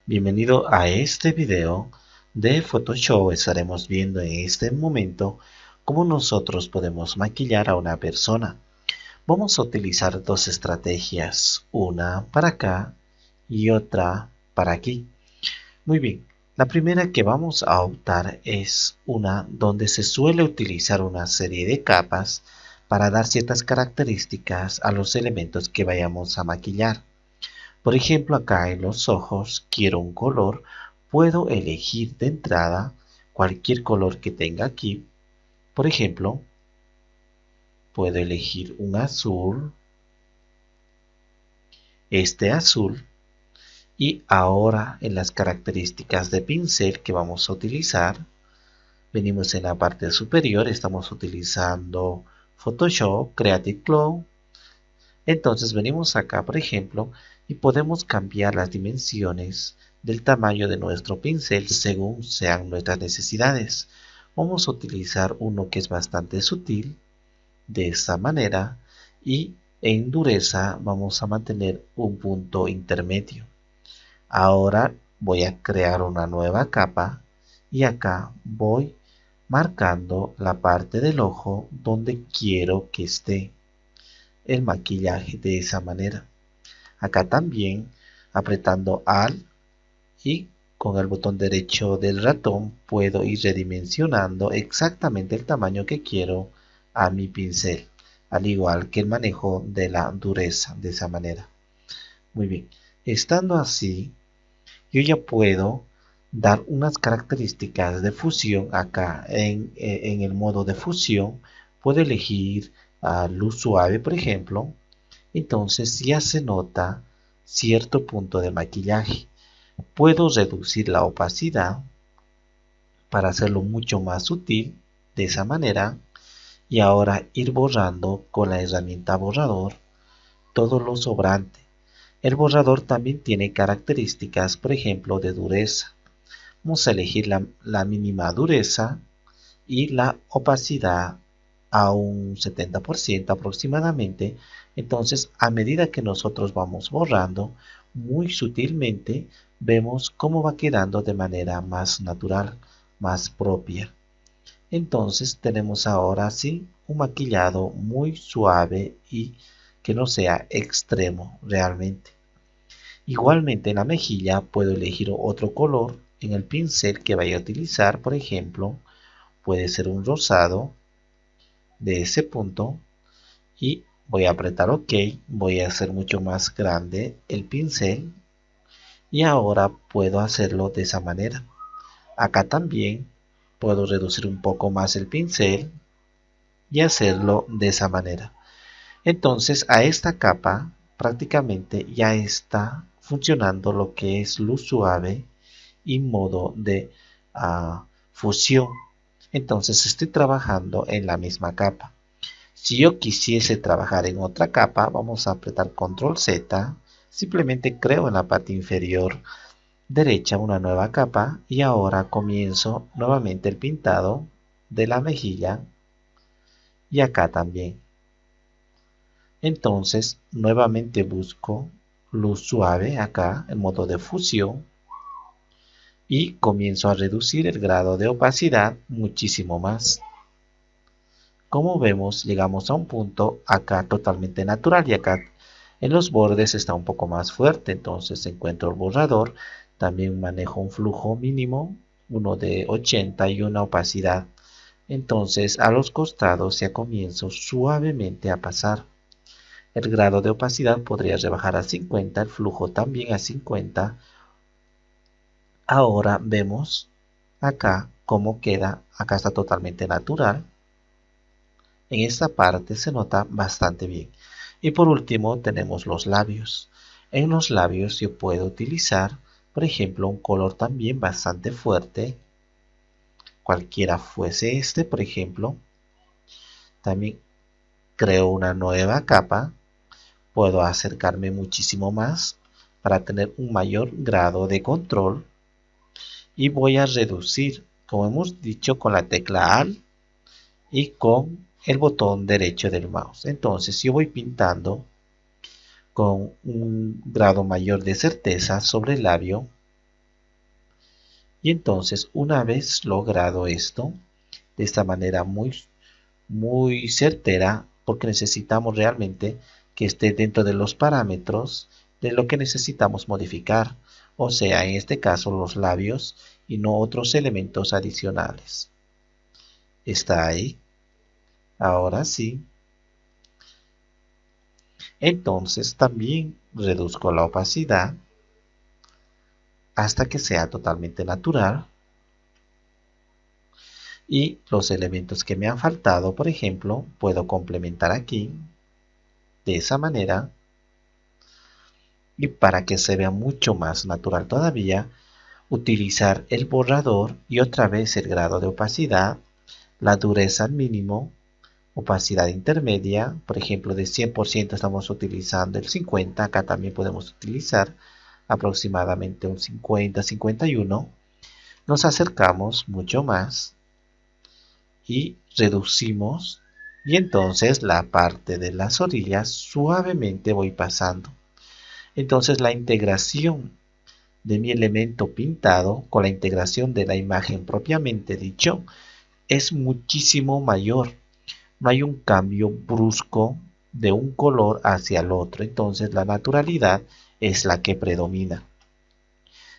Bienvenido a este video de Photoshop. Estaremos viendo en este momento cómo nosotros podemos maquillar a una persona. Vamos a utilizar dos estrategias, una para acá y otra para aquí. Muy bien, la primera que vamos a optar es una donde se suele utilizar una serie de capas para dar ciertas características a los elementos que vayamos a maquillar. Por ejemplo, acá en los ojos quiero un color, puedo elegir de entrada cualquier color que tenga aquí. Por ejemplo, puedo elegir un azul, este azul, y ahora en las características de pincel que vamos a utilizar, venimos en la parte superior, estamos utilizando Photoshop, Creative Cloud. Entonces venimos acá, por ejemplo, y podemos cambiar las dimensiones del tamaño de nuestro pincel según sean nuestras necesidades. Vamos a utilizar uno que es bastante sutil, de esta manera, y en dureza vamos a mantener un punto intermedio. Ahora voy a crear una nueva capa y acá voy marcando la parte del ojo donde quiero que esté el maquillaje de esa manera. Acá también apretando Alt y con el botón derecho del ratón puedo ir redimensionando exactamente el tamaño que quiero a mi pincel, al igual que el manejo de la dureza de esa manera. Muy bien, estando así, yo ya puedo dar unas características de fusión acá en el modo de fusión. Puedo elegir luz suave, por ejemplo. Entonces ya se nota cierto punto de maquillaje. Puedo reducir la opacidad para hacerlo mucho más sutil de esa manera y ahora ir borrando con la herramienta borrador todo lo sobrante. El borrador también tiene características, por ejemplo, de dureza. Vamos a elegir la mínima dureza y la opacidad a un 70% aproximadamente. Entonces, a medida que nosotros vamos borrando, muy sutilmente vemos cómo va quedando de manera más natural, más propia. Entonces tenemos ahora sí un maquillado muy suave y que no sea extremo realmente. Igualmente en la mejilla puedo elegir otro color en el pincel que vaya a utilizar. Por ejemplo, puede ser un rosado de ese punto y voy a apretar OK. Voy a hacer mucho más grande el pincel y ahora puedo hacerlo de esa manera. Acá también puedo reducir un poco más el pincel y hacerlo de esa manera. Entonces a esta capa prácticamente ya está funcionando lo que es luz suave y modo de fusión. Entonces estoy trabajando en la misma capa. Si yo quisiese trabajar en otra capa, vamos a apretar Control Z. Simplemente creo en la parte inferior derecha una nueva capa y ahora comienzo nuevamente el pintado de la mejilla y acá también. Entonces nuevamente busco luz suave acá en modo de fusión y comienzo a reducir el grado de opacidad muchísimo más. Como vemos, llegamos a un punto acá totalmente natural y acá en los bordes está un poco más fuerte. Entonces encuentro el borrador, también manejo un flujo mínimo, uno de 80 y una opacidad. Entonces a los costados ya comienzo suavemente a pasar. El grado de opacidad podría rebajar a 50, el flujo también a 50. Ahora vemos acá cómo queda, acá está totalmente natural. En esta parte se nota bastante bien. Y por último tenemos los labios. En los labios yo puedo utilizar, por ejemplo, un color también bastante fuerte. Cualquiera fuese este, por ejemplo. También creo una nueva capa. Puedo acercarme muchísimo más para tener un mayor grado de control. Y voy a reducir, como hemos dicho, con la tecla Alt y con el botón derecho del mouse. Entonces yo voy pintando con un grado mayor de certeza sobre el labio. Y entonces, una vez logrado esto, de esta manera muy certera, porque necesitamos realmente que esté dentro de los parámetros de lo que necesitamos modificar, o sea, en este caso los labios y no otros elementos adicionales. ¿Está ahí? Ahora sí. Entonces también reduzco la opacidad hasta que sea totalmente natural. Y los elementos que me han faltado, por ejemplo, puedo complementar aquí de esa manera. Y para que se vea mucho más natural todavía, utilizar el borrador y otra vez el grado de opacidad, la dureza al mínimo, opacidad intermedia, por ejemplo de 100% estamos utilizando el 50, acá también podemos utilizar aproximadamente un 50-51, nos acercamos mucho más y reducimos, y entonces la parte de las orillas suavemente voy pasando. Entonces la integración de mi elemento pintado con la integración de la imagen propiamente dicho es muchísimo mayor. No hay un cambio brusco de un color hacia el otro, entonces la naturalidad es la que predomina.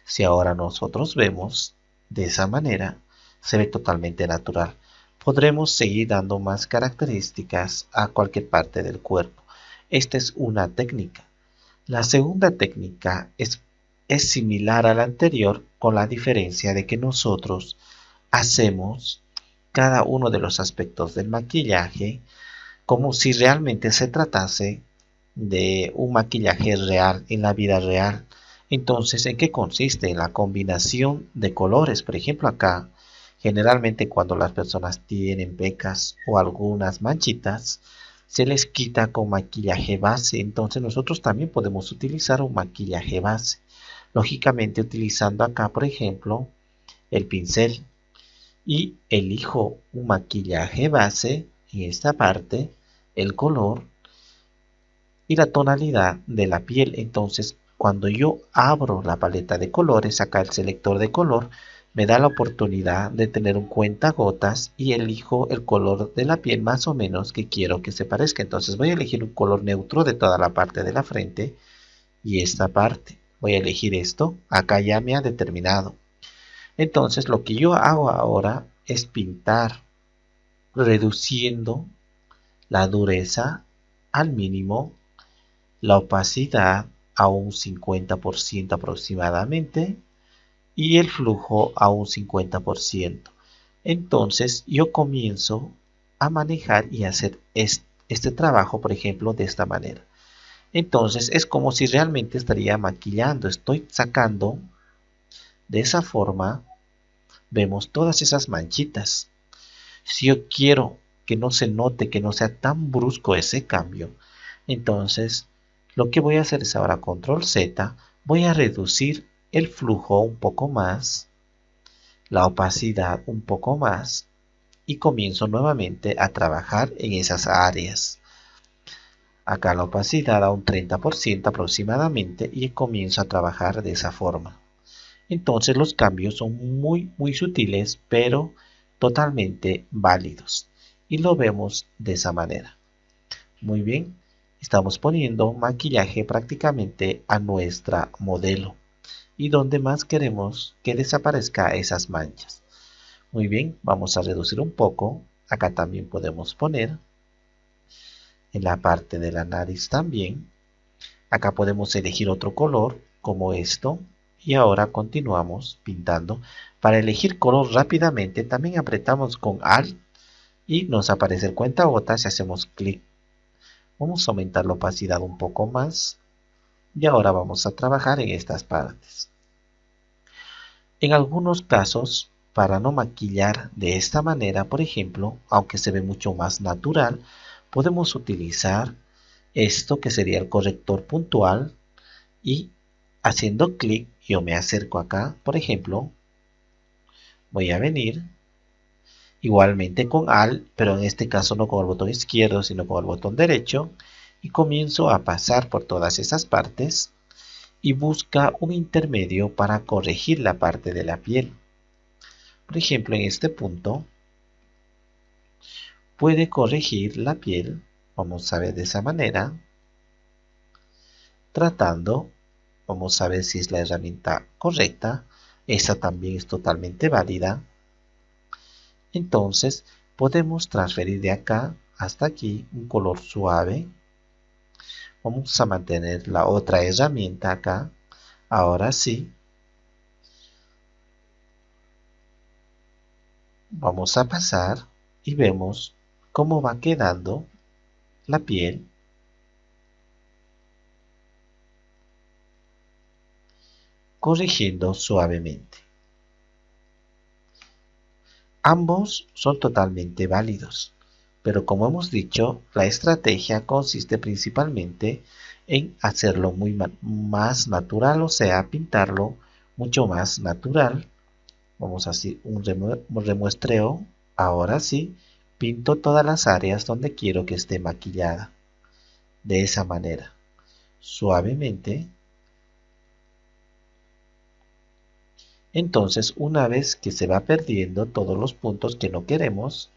Si ahora nosotros vemos de esa manera, se ve totalmente natural. Podremos seguir dando más características a cualquier parte del cuerpo. Esta es una técnica. La segunda técnica es similar a la anterior, con la diferencia de que nosotros hacemos cada uno de los aspectos del maquillaje como si realmente se tratase de un maquillaje real en la vida real. Entonces, ¿en qué consiste? En la combinación de colores. Por ejemplo, acá, generalmente cuando las personas tienen pecas o algunas manchitas, se les quita con maquillaje base. Entonces, nosotros también podemos utilizar un maquillaje base. Lógicamente, utilizando acá, por ejemplo, el pincel. Y elijo un maquillaje base en esta parte, el color y la tonalidad de la piel. Entonces, cuando yo abro la paleta de colores, acá el selector de color, me da la oportunidad de tener un cuentagotas y elijo el color de la piel más o menos que quiero que se parezca. Entonces voy a elegir un color neutro de toda la parte de la frente y esta parte. Voy a elegir esto, acá ya me ha determinado. Entonces lo que yo hago ahora es pintar reduciendo la dureza al mínimo, la opacidad a un 50% aproximadamente y el flujo a un 50%. Entonces yo comienzo a manejar y hacer este trabajo, por ejemplo, de esta manera. Entonces es como si realmente estaría maquillando, estoy sacando de esa forma, vemos todas esas manchitas. Si yo quiero que no se note, que no sea tan brusco ese cambio, entonces lo que voy a hacer es ahora control Z, voy a reducir el flujo un poco más, la opacidad un poco más y comienzo nuevamente a trabajar en esas áreas. Acá la opacidad a un 30% aproximadamente y comienzo a trabajar de esa forma. Entonces los cambios son muy sutiles, pero totalmente válidos. Y lo vemos de esa manera. Muy bien, estamos poniendo maquillaje prácticamente a nuestra modelo. Y donde más queremos que desaparezca esas manchas. Muy bien, vamos a reducir un poco. Acá también podemos poner en la parte de la nariz también. Acá podemos elegir otro color como esto. Y ahora continuamos pintando. Para elegir color rápidamente también apretamos con Alt y nos aparece el cuentagotas y hacemos clic. Vamos a aumentar la opacidad un poco más. Y ahora vamos a trabajar en estas partes. En algunos casos, para no maquillar de esta manera, por ejemplo, aunque se ve mucho más natural, podemos utilizar esto que sería el corrector puntual y haciendo clic yo me acerco acá, por ejemplo, voy a venir igualmente con Alt, pero en este caso no con el botón izquierdo, sino con el botón derecho, y comienzo a pasar por todas esas partes y busca un intermedio para corregir la parte de la piel. Por ejemplo, en este punto puede corregir la piel, vamos a ver de esa manera, tratando, vamos a ver si es la herramienta correcta, esta también es totalmente válida. Entonces podemos transferir de acá hasta aquí un color suave. Vamos a mantener la otra herramienta acá. Ahora sí, vamos a pasar y vemos cómo va quedando la piel corrigiendo suavemente. Ambos son totalmente válidos, pero como hemos dicho, la estrategia consiste principalmente en hacerlo más natural, o sea, pintarlo mucho más natural. Vamos a hacer un remuestreo. Ahora sí, pinto todas las áreas donde quiero que esté maquillada. De esa manera, suavemente. Entonces, una vez que se va perdiendo todos los puntos que no queremos,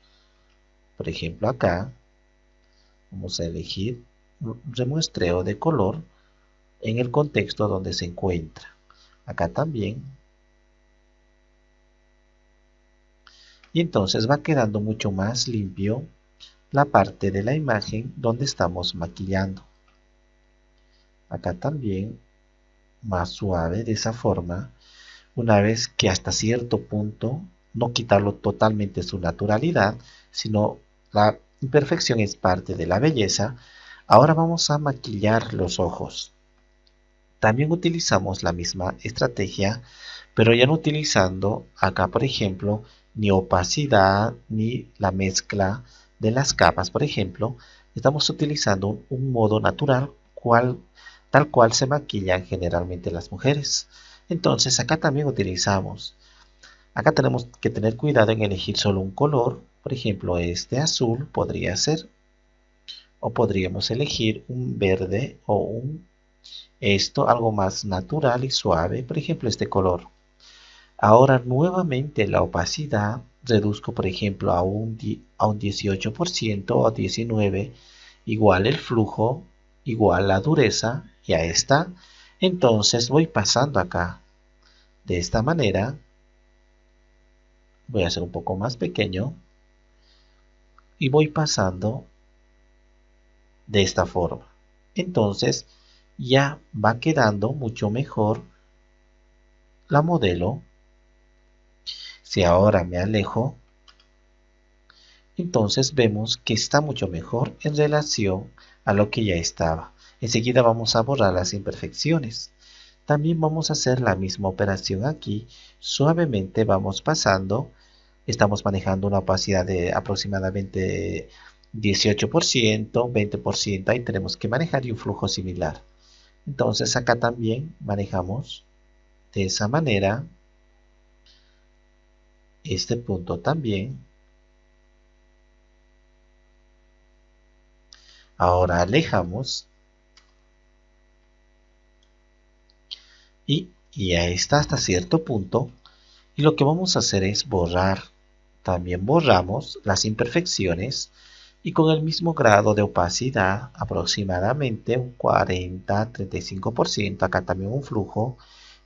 por ejemplo acá, vamos a elegir un remuestreo de color en el contexto donde se encuentra. Acá también. Y entonces va quedando mucho más limpio la parte de la imagen donde estamos maquillando. Acá también, más suave de esa forma, una vez que hasta cierto punto, no quitarlo totalmente su naturalidad, sino la imperfección es parte de la belleza. Ahora vamos a maquillar los ojos. También utilizamos la misma estrategia, pero ya no utilizando acá, por ejemplo, ni opacidad ni la mezcla de las capas. Por ejemplo, estamos utilizando un modo natural, tal cual se maquillan generalmente las mujeres. Entonces acá también utilizamos. Acá tenemos que tener cuidado en elegir solo un color. Por ejemplo, este azul podría ser. O podríamos elegir un verde o algo más natural y suave. Por ejemplo, este color. Ahora nuevamente la opacidad reduzco, por ejemplo, a un 18% o a 19%. Igual el flujo, igual la dureza. Ya está. Entonces voy pasando acá. De esta manera. Voy a hacer un poco más pequeño. Y voy pasando de esta forma. Entonces ya va quedando mucho mejor la modelo. Si ahora me alejo, entonces vemos que está mucho mejor en relación a lo que ya estaba. Enseguida vamos a borrar las imperfecciones. También vamos a hacer la misma operación aquí. Suavemente vamos pasando. Estamos manejando una opacidad de aproximadamente 18%, 20%. Ahí tenemos que manejar y un flujo similar. Entonces acá también manejamos de esa manera. Este punto también. Ahora alejamos. Y ya está hasta cierto punto. Y lo que vamos a hacer es borrar. También borramos las imperfecciones. Y con el mismo grado de opacidad, aproximadamente un 40-35%, acá también un flujo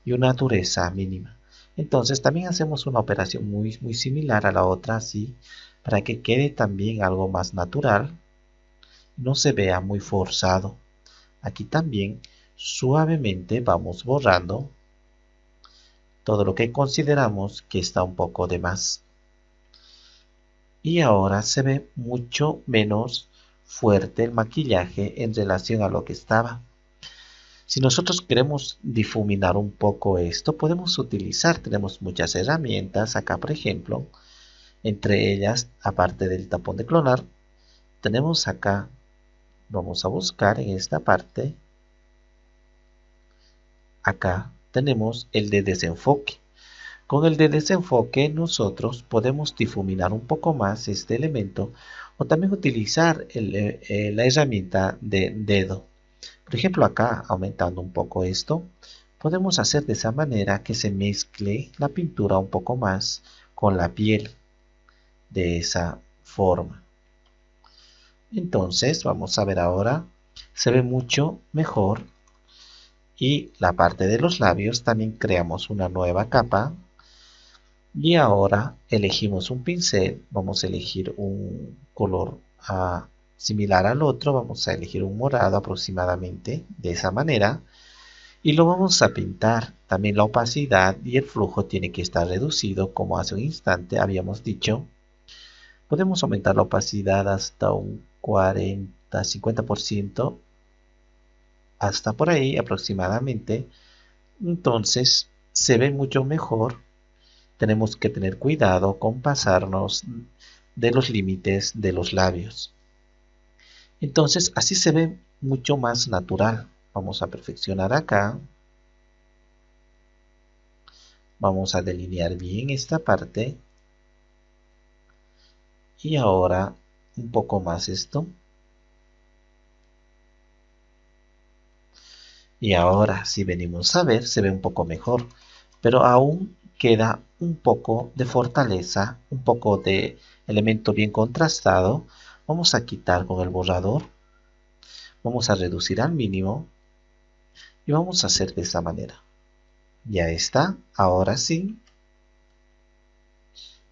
y una dureza mínima. Entonces también hacemos una operación muy similar a la otra, así, para que quede también algo más natural, no se vea muy forzado. Aquí también suavemente vamos borrando todo lo que consideramos que está un poco de más. Y ahora se ve mucho menos fuerte el maquillaje en relación a lo que estaba. Si nosotros queremos difuminar un poco esto, podemos utilizar, tenemos muchas herramientas acá, por ejemplo, entre ellas, aparte del tapón de clonar, tenemos acá, vamos a buscar en esta parte, acá tenemos el de desenfoque. Con el de desenfoque nosotros podemos difuminar un poco más este elemento o también utilizar la herramienta de dedo. Por ejemplo, acá, aumentando un poco esto, podemos hacer de esa manera que se mezcle la pintura un poco más con la piel, de esa forma. Entonces, vamos a ver ahora, se ve mucho mejor. Y la parte de los labios también creamos una nueva capa. Y ahora elegimos un pincel, vamos a elegir un color similar al otro, vamos a elegir un morado aproximadamente, de esa manera. Y lo vamos a pintar. También la opacidad y el flujo tiene que estar reducido, como hace un instante habíamos dicho. Podemos aumentar la opacidad hasta un 40-50%, hasta por ahí aproximadamente. Entonces se ve mucho mejor. Tenemos que tener cuidado con pasarnos de los límites de los labios. Entonces así se ve mucho más natural. Vamos a perfeccionar acá. Vamos a delinear bien esta parte. Y ahora un poco más esto. Y ahora si venimos a ver, se ve un poco mejor. Pero aún queda un poco de fortaleza, un poco de elemento bien contrastado. Vamos a quitar con el borrador. Vamos a reducir al mínimo. Y vamos a hacer de esta manera. Ya está. Ahora sí.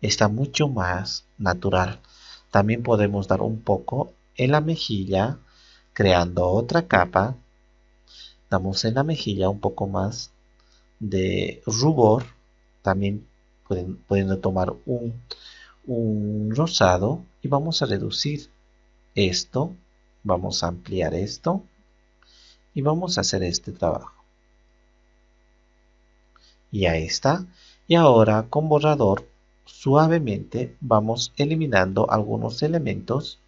Está mucho más natural. También podemos dar un poco en la mejilla, creando otra capa. Damos en la mejilla un poco más de rubor. También pueden tomar un rosado y vamos a reducir esto. Vamos a ampliar esto y vamos a hacer este trabajo. Y ahí está. Y ahora con borrador suavemente vamos eliminando algunos elementos.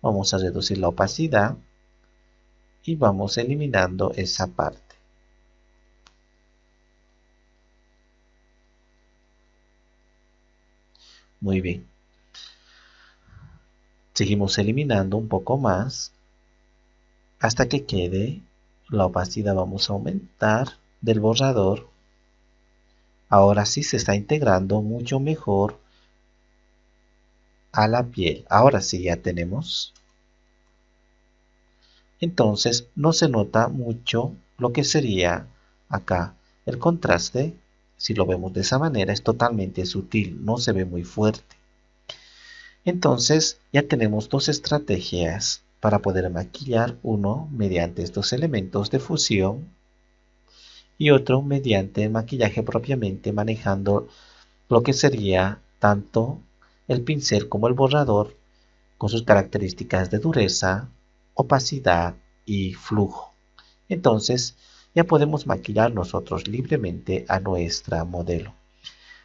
Vamos a reducir la opacidad y vamos eliminando esa parte. Muy bien. Seguimos eliminando un poco más hasta que quede la opacidad. Vamos a aumentar del borrador. Ahora sí se está integrando mucho mejor a la piel. Ahora sí ya tenemos. Entonces no se nota mucho lo que sería acá el contraste. Si lo vemos de esa manera es totalmente sutil, no se ve muy fuerte. Entonces ya tenemos dos estrategias para poder maquillar, uno mediante estos elementos de fusión y otro mediante el maquillaje propiamente, manejando lo que sería tanto el pincel como el borrador con sus características de dureza, opacidad y flujo. Entonces ya podemos maquillar nosotros libremente a nuestra modelo.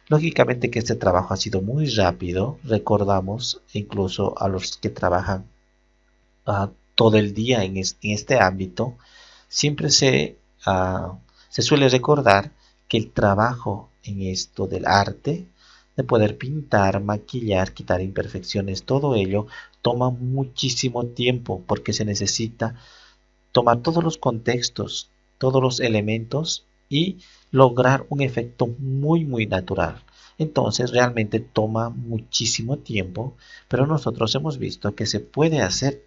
Lógicamente que este trabajo ha sido muy rápido. Recordamos incluso a los que trabajan todo el día en este ámbito, siempre se suele recordar que el trabajo en esto del arte, de poder pintar, maquillar, quitar imperfecciones, todo ello toma muchísimo tiempo porque se necesita tomar todos los contextos, todos los elementos y lograr un efecto muy natural. Entonces realmente toma muchísimo tiempo, pero nosotros hemos visto que se puede hacer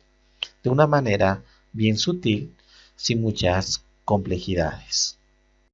de una manera bien sutil, sin muchas complejidades.